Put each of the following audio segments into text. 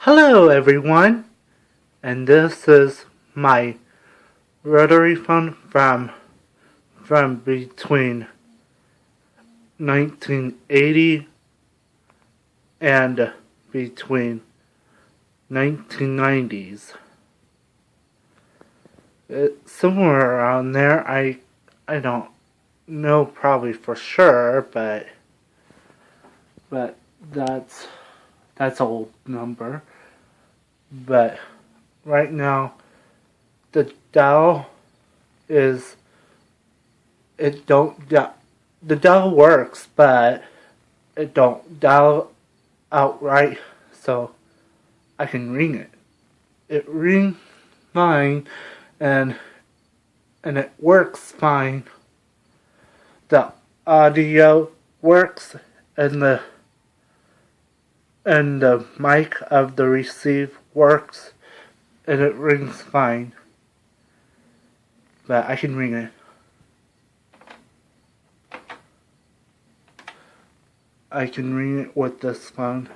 Hello everyone, and this is my rotary phone from between 1980 and between 1990s. Somewhere around there, I don't know probably for sure, but that's old number. But right now, the dial is it don't the dial works, but it don't dial outright, so I can ring it. It rings fine, and it works fine. The audio works, and the mic of the receive works, and it rings fine. But I can ring it. I can ring it with this phone.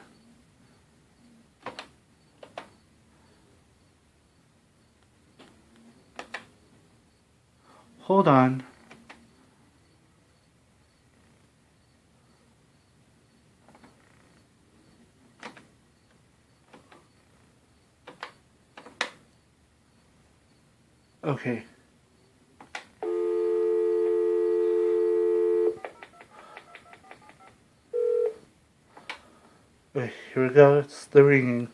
Hold on. Okay. Okay, here we go. It's the ringing.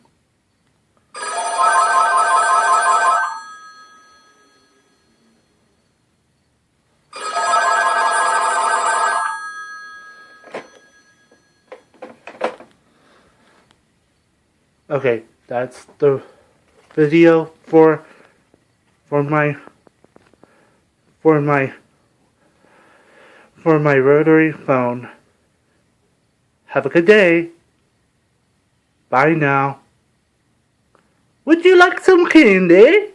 Okay, that's the video for my rotary phone. Have a good day. Bye now. Would you like some candy?